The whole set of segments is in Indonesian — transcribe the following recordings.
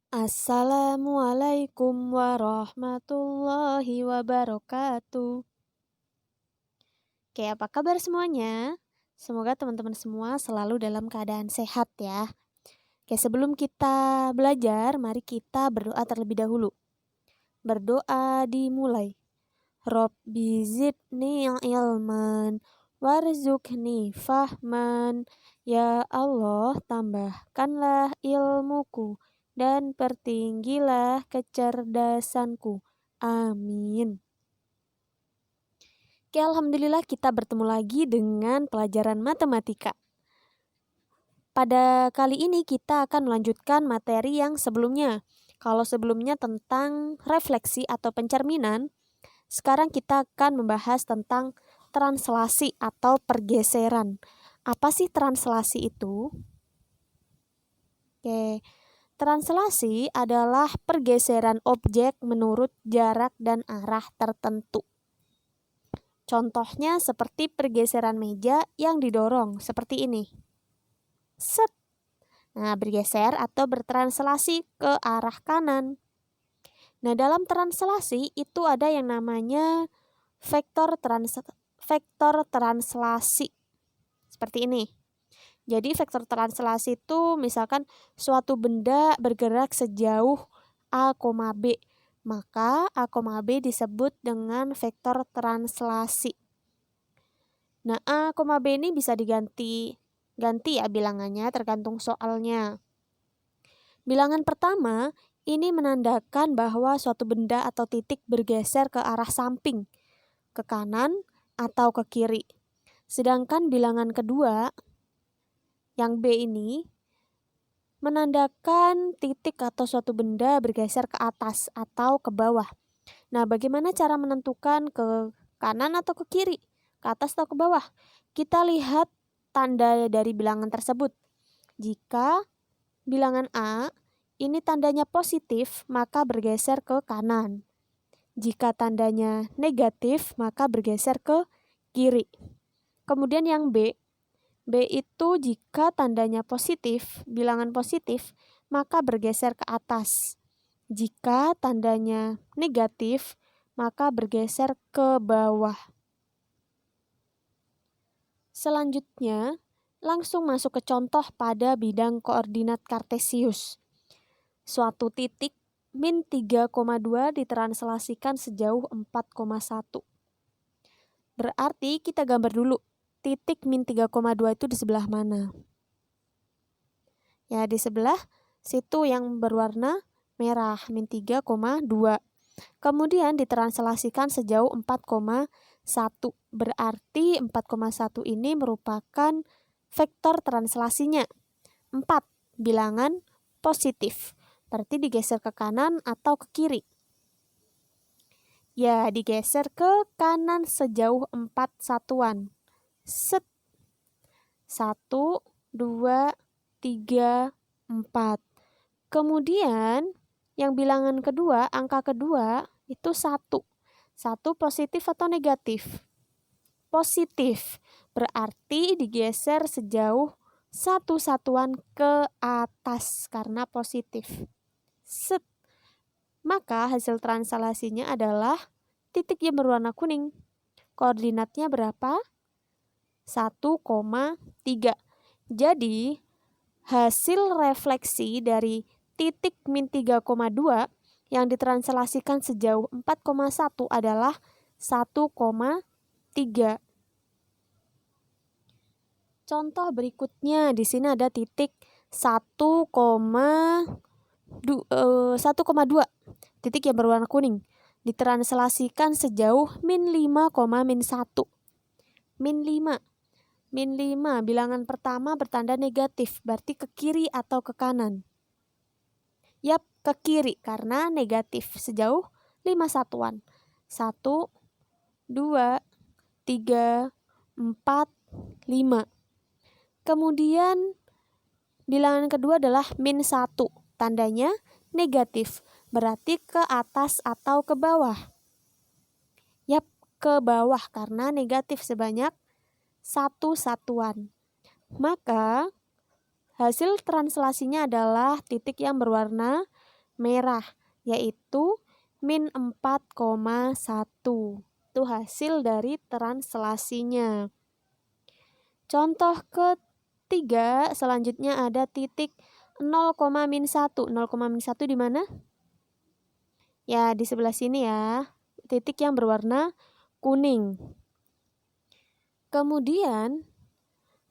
Assalamualaikum warahmatullahi wabarakatuh. Oke, apa kabar semuanya? Semoga teman-teman semua selalu dalam keadaan sehat ya. Oke, sebelum kita belajar, mari kita berdoa terlebih dahulu. Berdoa dimulai. Rabbi zidni ilman warzuqni fahman. Ya Allah, tambahkanlah ilmuku dan pertinggilah kecerdasanku. Amin. Oke, alhamdulillah kita bertemu lagi dengan pelajaran matematika. Pada kali ini kita akan melanjutkan materi yang sebelumnya. Kalau sebelumnya tentang refleksi atau pencerminan, sekarang kita akan membahas tentang translasi atau pergeseran. Apa sih translasi itu? Oke, translasi adalah pergeseran objek menurut jarak dan arah tertentu. Contohnya seperti pergeseran meja yang didorong, seperti ini. Set. Nah, bergeser atau bertranslasi ke arah kanan. Nah, dalam translasi itu ada yang namanya vektor translasi. Seperti ini. Jadi vektor translasi itu misalkan suatu benda bergerak sejauh A, B. Maka A, B disebut dengan vektor translasi. Nah, A, B ini bisa ganti ya bilangannya tergantung soalnya. Bilangan pertama ini menandakan bahwa suatu benda atau titik bergeser ke arah samping, ke kanan atau ke kiri. Sedangkan bilangan kedua, yang B ini, menandakan titik atau suatu benda bergeser ke atas atau ke bawah. Nah, bagaimana cara menentukan ke kanan atau ke kiri, ke atas atau ke bawah? Kita lihat tanda dari bilangan tersebut. Jika bilangan A ini tandanya positif, maka bergeser ke kanan. Jika tandanya negatif, maka bergeser ke kiri. Kemudian yang B itu jika tandanya positif, bilangan positif, maka bergeser ke atas. Jika tandanya negatif, maka bergeser ke bawah. Selanjutnya, langsung masuk ke contoh pada bidang koordinat kartesius. Suatu titik min 3,2 ditranslasikan sejauh 4,1. Berarti kita gambar dulu. Titik min 3,2 itu di sebelah mana? Ya, di sebelah situ yang berwarna merah, min 3,2. Kemudian ditranslasikan sejauh 4,1. Berarti 4,1 ini merupakan vektor translasinya. 4, bilangan positif. Berarti digeser ke kanan atau ke kiri? Ya, digeser ke kanan sejauh 4 satuan. Set. 1, 2, 3, 4. Kemudian yang bilangan kedua, angka kedua itu 1. 1 positif atau negatif? Positif. Berarti digeser sejauh 1 satuan ke atas karena positif. Set. Maka hasil translasinya adalah titik yang berwarna kuning. Koordinatnya berapa? 1,3. Jadi, hasil refleksi dari titik min 3,2 yang ditranslasikan sejauh 4,1 adalah 1,3. Contoh berikutnya, di sini ada titik 1,2. Titik yang berwarna kuning ditranslasikan sejauh min 5, min 1. Min 5. Min 5, bilangan pertama bertanda negatif, berarti ke kiri atau ke kanan? Yap, ke kiri karena negatif sejauh 5 satuan. 1, 2, 3, 4, 5. Kemudian bilangan kedua adalah min 1, tandanya negatif, berarti ke atas atau ke bawah? Yap, ke bawah karena negatif sebanyak 1 satuan. Maka hasil translasinya adalah titik yang berwarna merah, yaitu min 4,1. Itu hasil dari translasinya. Contoh ketiga, selanjutnya ada titik 0,-1. 0,-1 di mana? Ya, di sebelah sini ya. Titik yang berwarna kuning. Kemudian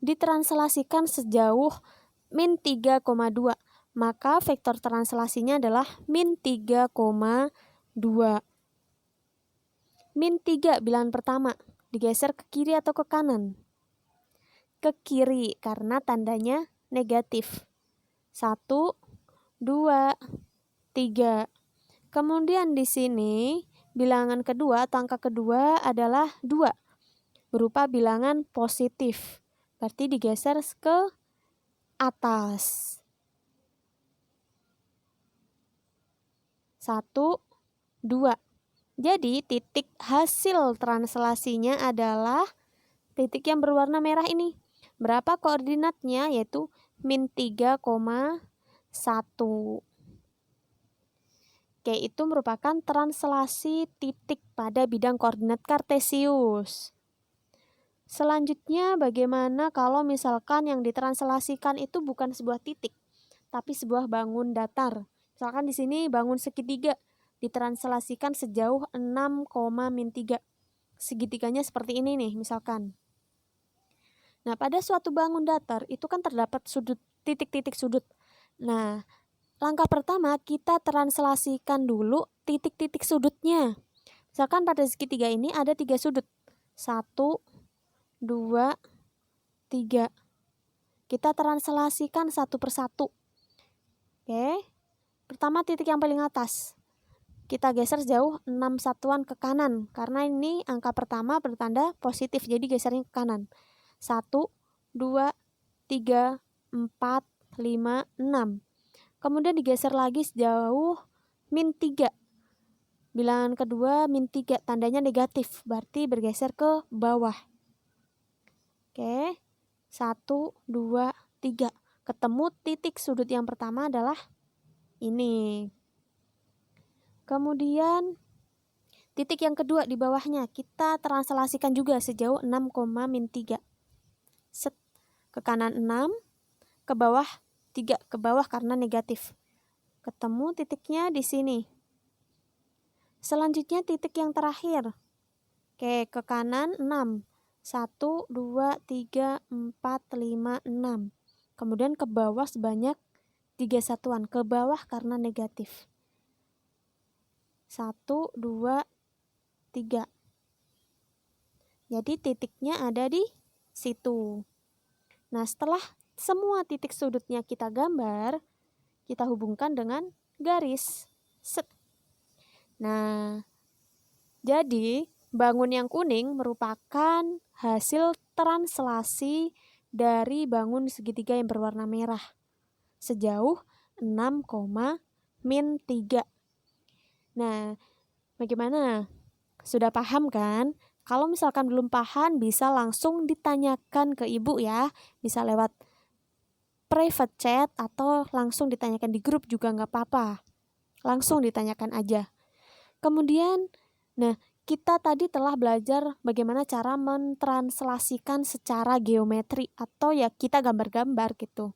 ditranslasikan sejauh min 3,2. Maka vektor translasinya adalah min 3,2. Min 3 bilangan pertama, digeser ke kiri atau ke kanan? Ke kiri, karena tandanya negatif. 1, 2, 3. Kemudian di sini bilangan kedua atau angka kedua adalah 2, berupa bilangan positif. Berarti digeser ke atas. 1, 2. Jadi titik hasil translasinya adalah titik yang berwarna merah ini. Berapa koordinatnya? Yaitu min 3,1. Oke, itu merupakan translasi titik pada bidang koordinat kartesius. Selanjutnya, bagaimana kalau misalkan yang ditranslasikan itu bukan sebuah titik, tapi sebuah bangun datar. Misalkan di sini bangun segitiga ditranslasikan sejauh 6,-3. Segitiganya seperti ini nih, misalkan. Nah, pada suatu bangun datar itu kan terdapat sudut, titik-titik sudut. Nah, langkah pertama kita translasikan dulu titik-titik sudutnya. Misalkan pada segitiga ini ada 3 sudut. 1, 2, 3. Kita translasikan satu persatu. Oke. Pertama titik yang paling atas. Kita geser jauh 6 satuan ke kanan. Karena ini angka pertama bertanda positif, jadi gesernya ke kanan. 1, 2, 3, 4, 5, 6. Kemudian digeser lagi sejauh min 3. Bilangan kedua min 3, tandanya negatif, berarti bergeser ke bawah. Oke, 1, 2, 3. Ketemu titik sudut yang pertama adalah ini. Kemudian titik yang kedua di bawahnya kita translasikan juga sejauh 6,-3. Set, ke kanan 6, ke bawah 3, ke bawah karena negatif. Ketemu titiknya di sini. Selanjutnya titik yang terakhir. Oke, ke kanan 6. 1, 2, 3, 4, 5, 6. Kemudian ke bawah sebanyak 3 satuan. Ke bawah karena negatif. 1, 2, 3. Jadi titiknya ada di situ. Nah, setelah semua titik sudutnya kita gambar, kita hubungkan dengan garis. Set. Nah, jadi bangun yang kuning merupakan hasil translasi dari bangun segitiga yang berwarna merah sejauh 6,-3. Nah, bagaimana? Sudah paham kan? Kalau misalkan belum paham, bisa langsung ditanyakan ke ibu ya. Bisa lewat private chat atau langsung ditanyakan di grup juga nggak apa-apa. Langsung ditanyakan aja. Kemudian, nah, kita tadi telah belajar bagaimana cara mentranslasikan secara geometri atau ya kita gambar-gambar gitu.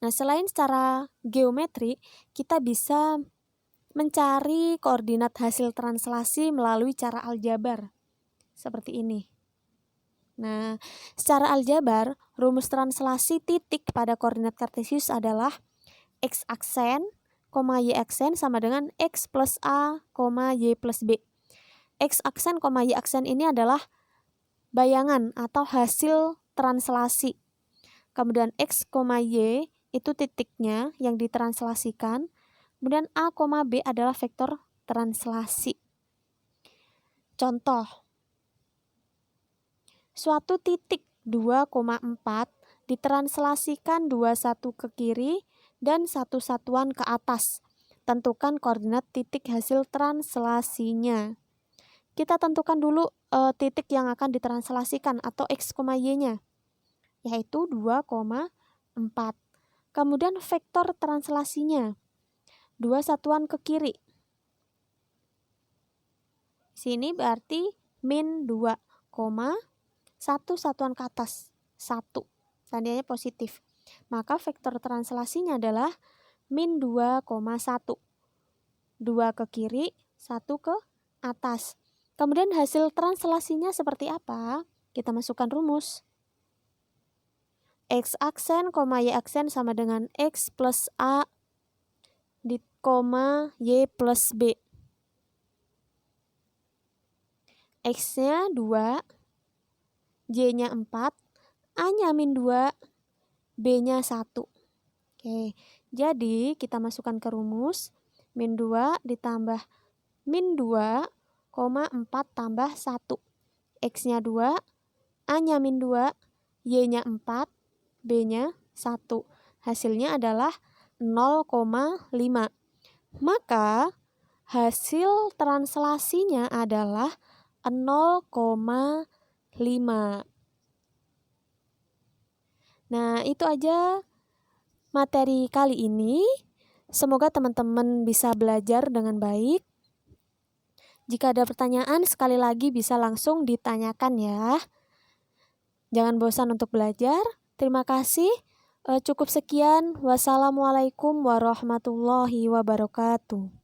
Nah, selain secara geometri, kita bisa mencari koordinat hasil translasi melalui cara aljabar. Seperti ini. Nah, secara aljabar, rumus translasi titik pada koordinat kartesius adalah x aksen, y aksen sama dengan x plus a, y plus b. X aksen, y aksen ini adalah bayangan atau hasil translasi. Kemudian x, y itu titiknya yang ditranslasikan. Kemudian a, b adalah vektor translasi. Contoh, suatu titik 2,4 ditranslasikan 21 ke kiri dan 1 satuan ke atas. Tentukan koordinat titik hasil translasinya. Kita tentukan dulu titik yang akan ditranslasikan atau x, y-nya, yaitu 2,4. Kemudian vektor translasinya. 2 satuan ke kiri. Sini berarti min 2, 1 satuan ke atas, 1. Tandanya positif. Maka vektor translasinya adalah min 2,1. 2 ke kiri, 1 ke atas. Kemudian hasil translasinya seperti apa? Kita masukkan rumus. X aksen, Y aksen sama dengan X plus A Y plus B. X-nya 2, Y-nya 4, A-nya min 2, B-nya 1. Oke, jadi kita masukkan ke rumus. Min 2 ditambah min 2, 4 tambah 1. X-nya 2, A-nya min 2, Y-nya 4, B-nya 1. Hasilnya adalah 0,5. Maka hasil translasinya adalah 0,5. Nah, itu aja materi kali ini. Semoga teman-teman bisa belajar dengan baik. Jika ada pertanyaan, sekali lagi bisa langsung ditanyakan ya. Jangan bosan untuk belajar. Terima kasih. Cukup sekian. Wassalamualaikum warahmatullahi wabarakatuh.